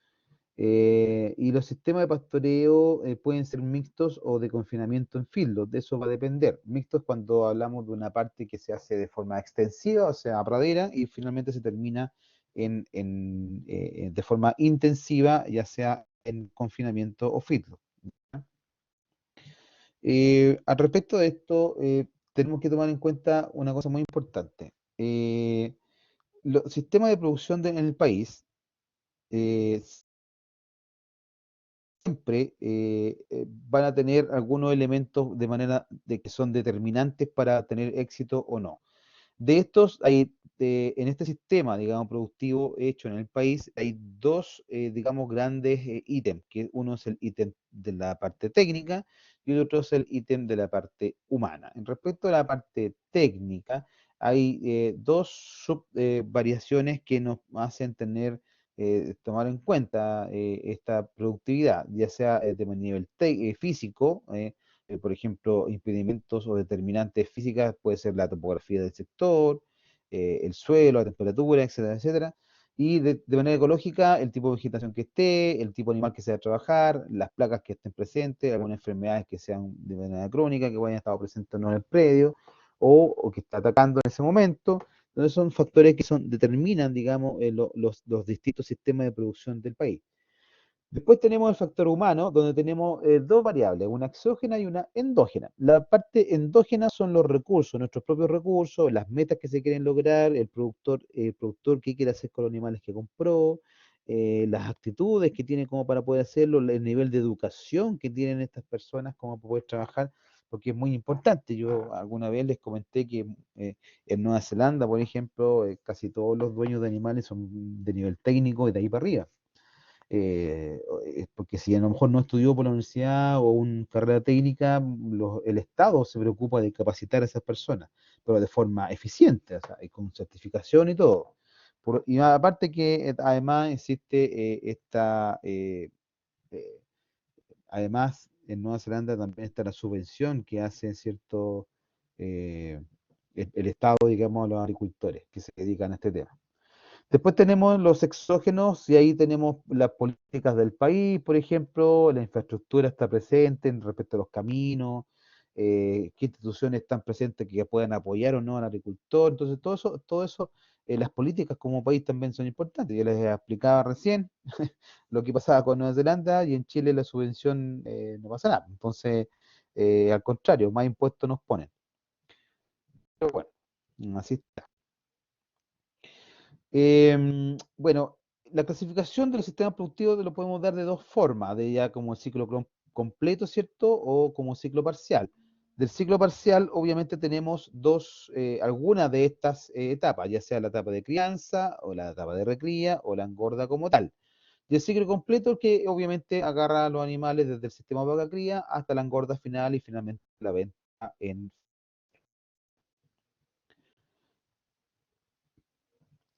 Y los sistemas de pastoreo pueden ser mixtos o de confinamiento en fieldos, de eso va a depender. Mixtos cuando hablamos de una parte que se hace de forma extensiva, o sea, a pradera, y finalmente se termina de forma intensiva, ya sea en confinamiento o feedlot. Al respecto de esto, tenemos que tomar en cuenta una cosa muy importante. Los sistemas de producción en el país eh, siempre van a tener algunos elementos de manera de que son determinantes para tener éxito o no. De estos, en este sistema, digamos, productivo hecho en el país, hay dos, digamos, grandes ítems, que uno es el ítem de la parte técnica y el otro es el ítem de la parte humana. En respecto a la parte técnica, hay dos variaciones que nos hacen tomar en cuenta esta productividad, ya sea de nivel físico, por ejemplo, impedimentos o determinantes físicas, puede ser la topografía del sector, el suelo, la temperatura, etcétera, etcétera. Y de manera ecológica, el tipo de vegetación que esté, el tipo de animal que se va a trabajar, las placas que estén presentes, algunas enfermedades que sean de manera crónica, que hayan estado presentes no en el predio, o que está atacando en ese momento. Entonces son factores que determinan, digamos, los distintos sistemas de producción del país. Después tenemos el factor humano, donde tenemos dos variables, una exógena y una endógena. La parte endógena son los recursos, nuestros propios recursos, las metas que se quieren lograr, el productor qué quiere hacer con los animales que compró, las actitudes que tiene como para poder hacerlo, el nivel de educación que tienen estas personas como para poder trabajar, porque es muy importante. Yo alguna vez les comenté que en Nueva Zelanda, por ejemplo, casi todos los dueños de animales son de nivel técnico y de ahí para arriba porque si a lo mejor no estudió por la universidad o una carrera técnica, el Estado se preocupa de capacitar a esas personas, pero de forma eficiente, o sea, y con certificación y todo. Y aparte que además existe eh, además en Nueva Zelanda también está la subvención que hace eh, el Estado, digamos, a los agricultores que se dedican a este tema. Después tenemos los exógenos y ahí tenemos las políticas del país, por ejemplo, la infraestructura está presente en respecto a los caminos, qué instituciones están presentes que puedan apoyar o no al agricultor. Entonces, todo eso, las políticas como país también son importantes. Yo les explicaba recién lo que pasaba con Nueva Zelanda y en Chile la subvención no pasa nada. Entonces, al contrario, más impuestos nos ponen. Pero bueno, así está. Bueno, la clasificación de los sistemas productivos lo podemos dar de dos formas, de ya como ciclo completo, ¿cierto? O como ciclo parcial. Del ciclo parcial, obviamente, tenemos algunas de estas etapas, ya sea la etapa de crianza, o la etapa de recría, o la engorda como tal. Y el ciclo completo, que obviamente agarra a los animales desde el sistema vaca-cría hasta la engorda final y finalmente la venta en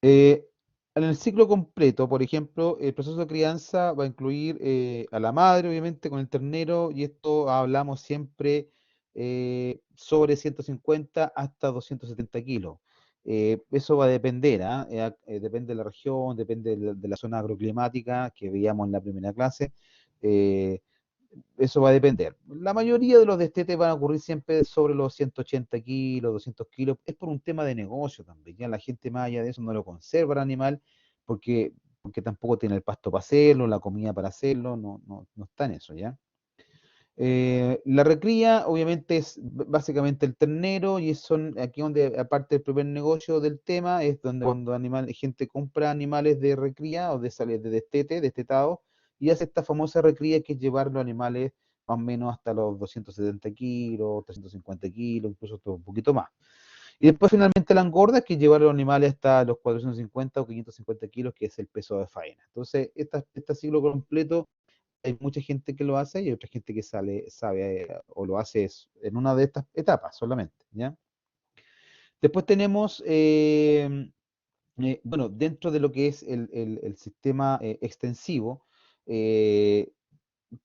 Eh, en el ciclo completo, por ejemplo, el proceso de crianza va a incluir a la madre, obviamente, con el ternero, y esto hablamos siempre sobre 150 hasta 270 kilos. Eso va a depender, ¿ah? Depende de la región, depende de la zona agroclimática que veíamos en la primera clase. eh, Eso va a depender. La mayoría de los destetes van a ocurrir siempre sobre los 180 kilos, 200 kilos. Es por un tema de negocio también. Ya la gente más allá de eso no lo conserva el animal porque tampoco tiene el pasto para hacerlo, la comida para hacerlo, no está en eso, ¿ya? La recría, obviamente, es básicamente el ternero, y son aquí donde, aparte del primer negocio del tema, es donde cuando gente compra animales de recría o de destete, destetado, y hace esta famosa recría que es llevar los animales más o menos hasta los 270 kilos, 350 kilos, incluso hasta un poquito más. Y después finalmente la engorda, que es llevar a los animales hasta los 450 o 550 kilos, que es el peso de faena. Entonces, este ciclo completo hay mucha gente que lo hace y hay otra gente que sabe o lo hace en una de estas etapas solamente, ¿ya? Después tenemos, bueno, dentro de lo que es el sistema extensivo, eh,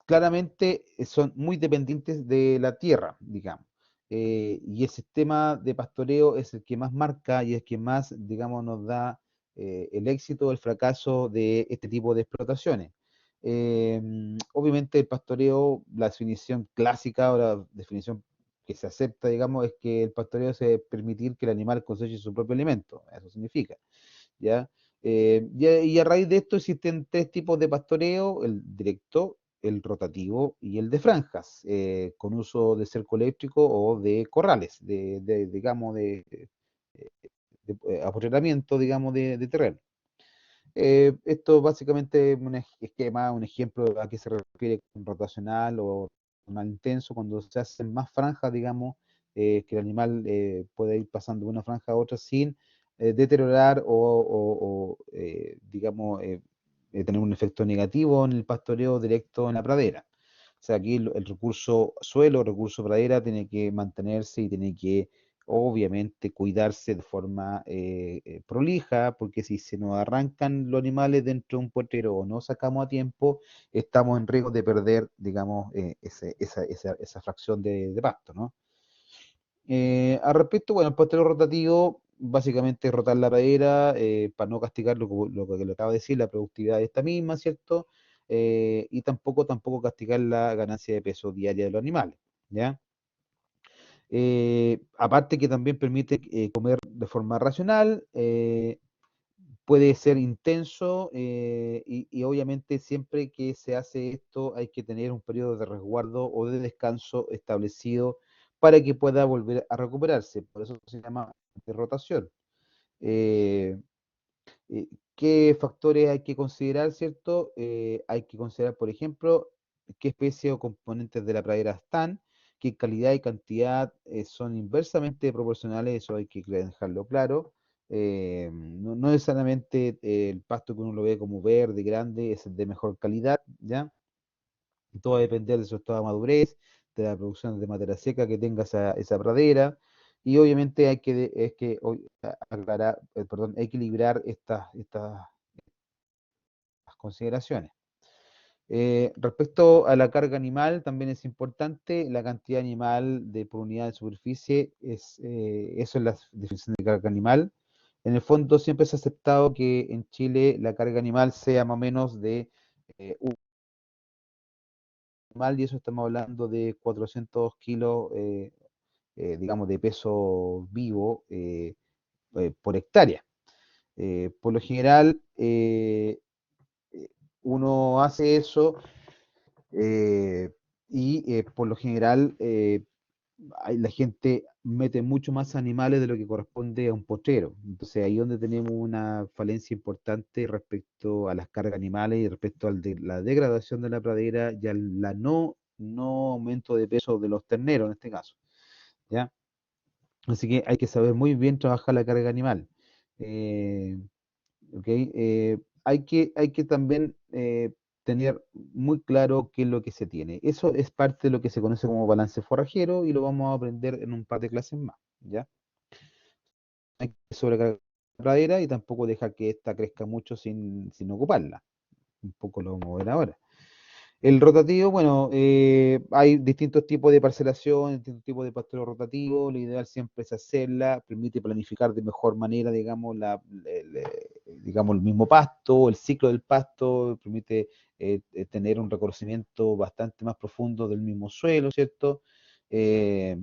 claramente son muy dependientes de la tierra, digamos. Y el sistema de pastoreo es el que más marca y es el que más, digamos, nos da el éxito o el fracaso de este tipo de explotaciones. Obviamente el pastoreo, la definición clásica o la definición que se acepta, digamos, es que el pastoreo es permitir que el animal coseche su propio alimento. Eso significa. ¿Ya? Y a raíz de esto existen tres tipos de pastoreo: el directo, el rotativo y el de franjas, con uso de cerco eléctrico o de corrales, digamos, de apoderamiento, digamos, de terreno. Esto básicamente es un esquema, un ejemplo a qué se refiere con rotacional o mal intenso, cuando se hacen más franjas, digamos, que el animal puede ir pasando de una franja a otra sin deteriorar digamos, tener un efecto negativo en el pastoreo directo en la pradera. O sea, aquí el recurso suelo, el recurso pradera tiene que mantenerse y tiene que obviamente cuidarse de forma prolija, porque si se nos arrancan los animales dentro de un potrero o no sacamos a tiempo, estamos en riesgo de perder, digamos, esa fracción de pasto, ¿no? Al respecto, bueno, el pastoreo rotativo, básicamente es rotar la pradera para no castigar lo que le acabo de decir, la productividad de esta misma, ¿cierto? Y tampoco castigar la ganancia de peso diaria de los animales, ¿ya? Aparte que también permite comer de forma racional, puede ser intenso y obviamente siempre que se hace esto hay que tener un periodo de resguardo o de descanso establecido para que pueda volver a recuperarse. Por eso se llama de rotación. Eh, ¿Qué factores hay que considerar, cierto? Hay que considerar, por ejemplo, qué especie o componentes de la pradera están, qué calidad y cantidad son inversamente proporcionales, eso hay que dejarlo claro. No necesariamente el pasto que uno lo ve como verde, grande, es el de mejor calidad, ¿ya? Todo va a depender de su estado de madurez, de la producción de materia seca que tenga esa pradera. Y obviamente aclarar, perdón, equilibrar estas consideraciones. Respecto a la carga animal, también es importante la cantidad animal por unidad de superficie, eso es la definición de carga animal. En el fondo siempre se ha aceptado que en Chile la carga animal sea más o menos de un animal, y eso estamos hablando de 400 kilos, digamos, de peso vivo por hectárea. Por lo general, eh, uno hace eso eh, y por lo general la gente mete mucho más animales de lo que corresponde a un potrero. Entonces ahí es donde tenemos una falencia importante respecto a las cargas animales y respecto a la degradación de la pradera y a la no aumento de peso de los terneros en este caso. ¿Ya? Así que hay que saber muy bien trabajar la carga animal. Eh, ¿Ok? Hay que también tener muy claro qué es lo que se tiene. Eso es parte de lo que se conoce como balance forrajero y lo vamos a aprender en un par de clases más, ¿ya? Hay que sobrecargar la pradera y tampoco dejar que ésta crezca mucho sin ocuparla. Un poco lo vamos a ver ahora. El rotativo, bueno, hay distintos tipos de parcelación, distintos tipos de pastoreo rotativo. Lo ideal siempre es hacerla, permite planificar de mejor manera, digamos, digamos, el mismo pasto, el ciclo del pasto, permite tener un reconocimiento bastante más profundo del mismo suelo, ¿cierto? Eh,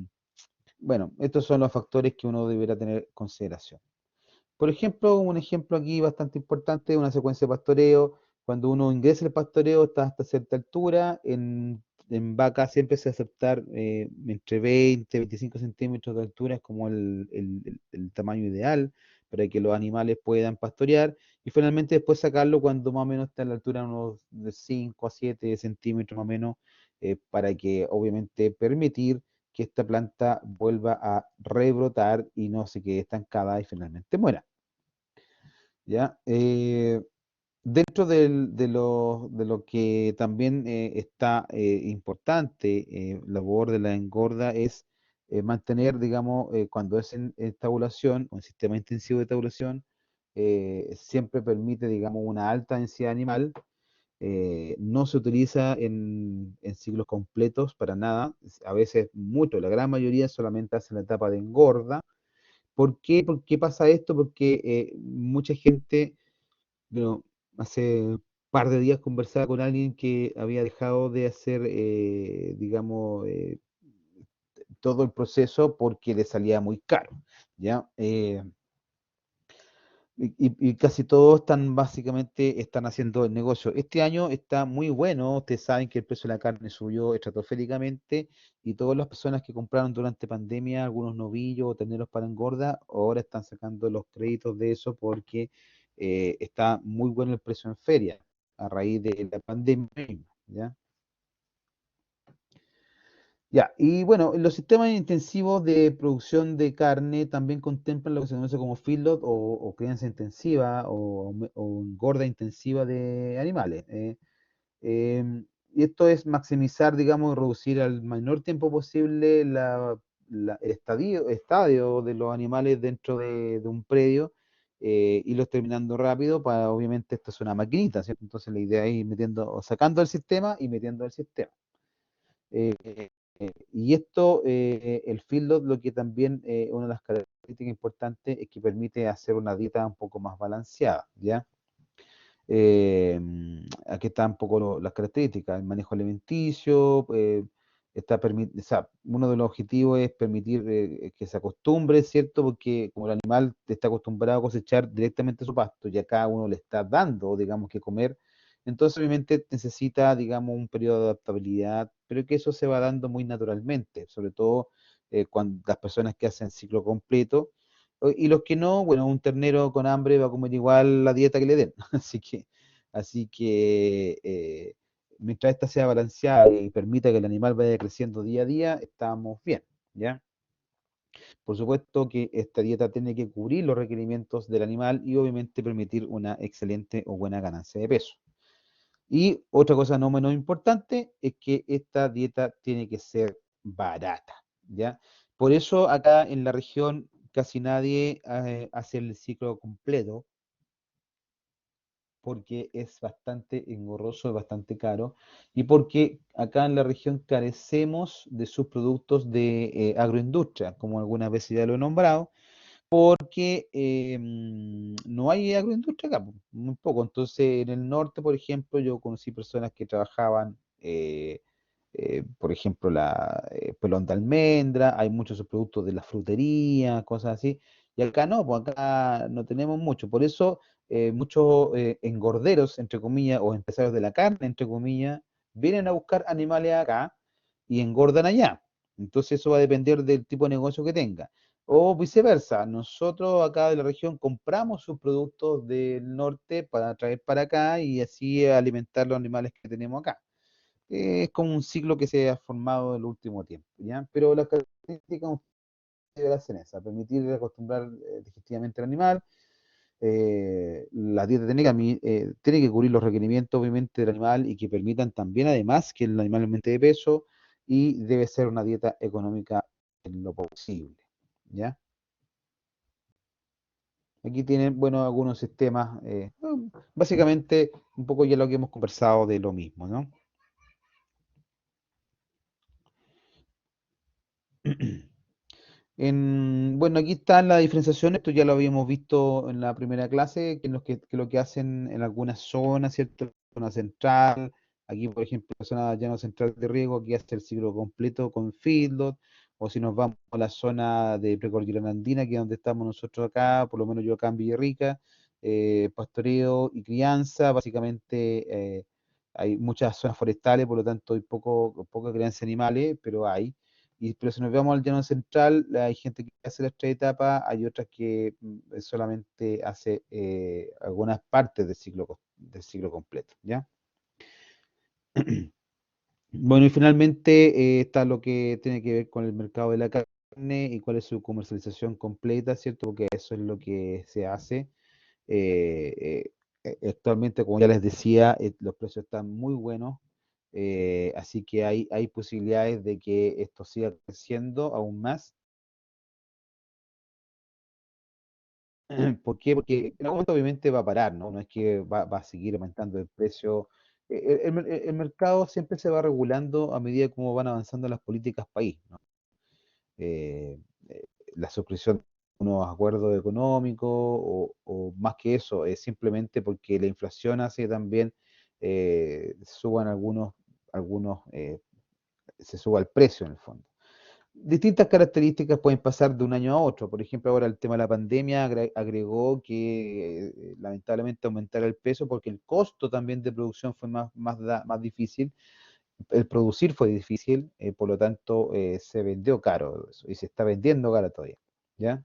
bueno, estos son los factores que uno deberá tener en consideración. Por ejemplo, un ejemplo aquí bastante importante, una secuencia de pastoreo. Cuando uno ingresa al pastoreo está hasta cierta altura. En vaca siempre se aceptar entre 20 y 25 centímetros de altura, es como el tamaño ideal para que los animales puedan pastorear. Y finalmente después sacarlo cuando más o menos está a la altura de unos de 5 a 7 centímetros más o menos, para que obviamente permitir que esta planta vuelva a rebrotar y no se quede estancada y finalmente muera. ¿Ya? Dentro de lo que también está importante, labor de la engorda es mantener, digamos, cuando es en tabulación o en sistema intensivo de tabulación, siempre permite, digamos, una alta densidad animal. No se utiliza en ciclos completos para nada, a veces mucho, la gran mayoría solamente hace la etapa de engorda. ¿Por qué? ¿Por qué pasa esto? Porque mucha gente, bueno, hace par de días conversaba con alguien que había dejado de hacer, digamos, todo el proceso porque le salía muy caro, ¿ya? Y casi todos están básicamente están haciendo el negocio. Este año está muy bueno. Ustedes saben que el precio de la carne subió estratosféricamente y todas las personas que compraron durante pandemia algunos novillos o terneros para engorda, ahora están sacando los créditos de eso porque está muy bueno el precio en feria a raíz de la pandemia misma, ¿ya? Ya, y bueno, los sistemas intensivos de producción de carne también contemplan lo que se conoce como feedlot o crianza intensiva o engorda intensiva de animales. Y esto es maximizar, digamos, reducir al menor tiempo posible el estadio de los animales dentro de un predio, y los terminando rápido para, obviamente, esto es una maquinita, ¿cierto? Entonces la idea es ir metiendo, o sacando el sistema y metiendo el sistema. Y esto, el feedlot, lo que también, una de las características importantes es que permite hacer una dieta un poco más balanceada, ¿ya? Aquí están un poco las características, el manejo alimenticio, o sea, uno de los objetivos es permitir que se acostumbre, ¿cierto? Porque como el animal está acostumbrado a cosechar directamente su pasto y acá uno le está dando, digamos, que comer, entonces obviamente necesita, digamos, un periodo de adaptabilidad, pero que eso se va dando muy naturalmente, sobre todo cuando las personas que hacen ciclo completo. Y los que no, bueno, un ternero con hambre va a comer igual la dieta que le den. Así que mientras esta sea balanceada y permita que el animal vaya creciendo día a día, estamos bien, ¿ya? Por supuesto que esta dieta tiene que cubrir los requerimientos del animal y obviamente permitir una excelente o buena ganancia de peso. Y otra cosa no menos importante es que esta dieta tiene que ser barata, ¿ya? Por eso acá en la región casi nadie hace el ciclo completo, porque es bastante engorroso, es bastante caro, y porque acá en la región carecemos de sus productos de agroindustria, como algunas veces ya lo he nombrado, porque no hay agroindustria acá, po, muy poco. Entonces, en el norte, por ejemplo, yo conocí personas que trabajaban, por ejemplo, pelón de almendra, hay muchos productos de la frutería, cosas así, y acá no, pues acá no tenemos mucho. Por eso, muchos engorderos, entre comillas, o empresarios de la carne, entre comillas, vienen a buscar animales acá y engordan allá. Entonces, eso va a depender del tipo de negocio que tenga. O viceversa, nosotros acá de la región compramos sus productos del norte para traer para acá y así alimentar los animales que tenemos acá. Es como un ciclo que se ha formado en el último tiempo, ¿ya? Pero las características hacen esa, permitir acostumbrar digestivamente al animal. La dieta tiene que cubrir los requerimientos, obviamente, del animal y que permitan también, además, que el animal aumente de peso y debe ser una dieta económica en lo posible, ¿ya? Aquí tienen, bueno, algunos sistemas, básicamente un poco ya lo que hemos conversado de lo mismo, ¿no? Bueno, aquí está la diferenciación, esto ya lo habíamos visto en la primera clase, que lo que hacen en algunas zonas, ¿cierto? Zona central, aquí por ejemplo, la zona llano central de riego, aquí hace el ciclo completo con feedlot, o si nos vamos a la zona de precordillera andina, que es donde estamos nosotros acá, por lo menos yo acá en Villarrica, pastoreo y crianza, básicamente hay muchas zonas forestales, por lo tanto hay poca crianza de animales, pero hay. Pero si nos vamos al llano central, hay gente que hace las tres etapas, hay otras que solamente hace algunas partes del ciclo completo, ¿ya? Bueno, y finalmente está lo que tiene que ver con el mercado de la carne y cuál es su comercialización completa, ¿cierto? Porque eso es lo que se hace. Actualmente, como ya les decía, los precios están muy buenos, así que hay posibilidades de que esto siga creciendo aún más. ¿Por qué? Porque en algún momento obviamente va a parar, ¿no? No es que va a seguir aumentando el precio. El mercado siempre se va regulando a medida como van avanzando las políticas país, ¿no? Eh, la suscripción de unos acuerdos económicos o más que eso, es simplemente porque la inflación hace también suban algunos se suba el precio en el fondo. Distintas características pueden pasar de un año a otro. Por ejemplo, ahora el tema de la pandemia agregó que lamentablemente aumentara el peso porque el costo también de producción fue más difícil. El producir fue difícil, por lo tanto se vendió caro eso, y se está vendiendo caro todavía. ¿Ya?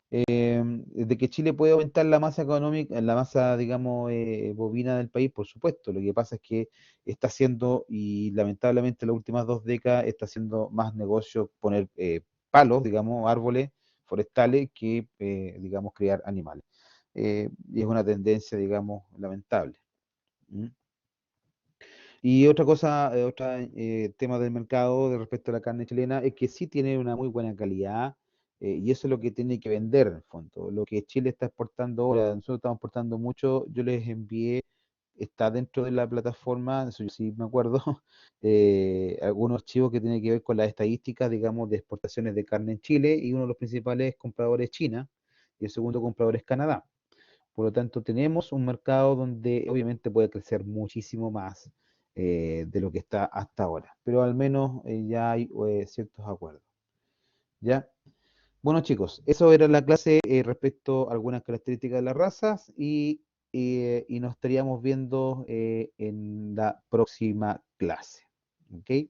De que Chile puede aumentar la masa económica, la masa, digamos, bovina del país, por supuesto. Lo que pasa es que está haciendo, y lamentablemente en las últimas 2 décadas, está haciendo más negocio poner palos, digamos, árboles forestales, que, digamos, criar animales. Y es una tendencia, digamos, lamentable. ¿Mm? Y otra cosa, otro tema del mercado de respecto a la carne chilena es que sí tiene una muy buena calidad, y eso es lo que tiene que vender en el fondo. Lo que Chile está exportando ahora, nosotros estamos exportando mucho, yo les envié, está dentro de la plataforma, eso yo sí me acuerdo, algunos archivos que tienen que ver con las estadísticas, digamos, de exportaciones de carne en Chile, y uno de los principales compradores es China y el segundo comprador es Canadá. Por lo tanto, tenemos un mercado donde obviamente puede crecer muchísimo más de lo que está hasta ahora, pero al menos ya hay ciertos acuerdos. ¿Ya? Bueno, chicos, eso era la clase respecto a algunas características de las razas y nos estaríamos viendo en la próxima clase. ¿Ok?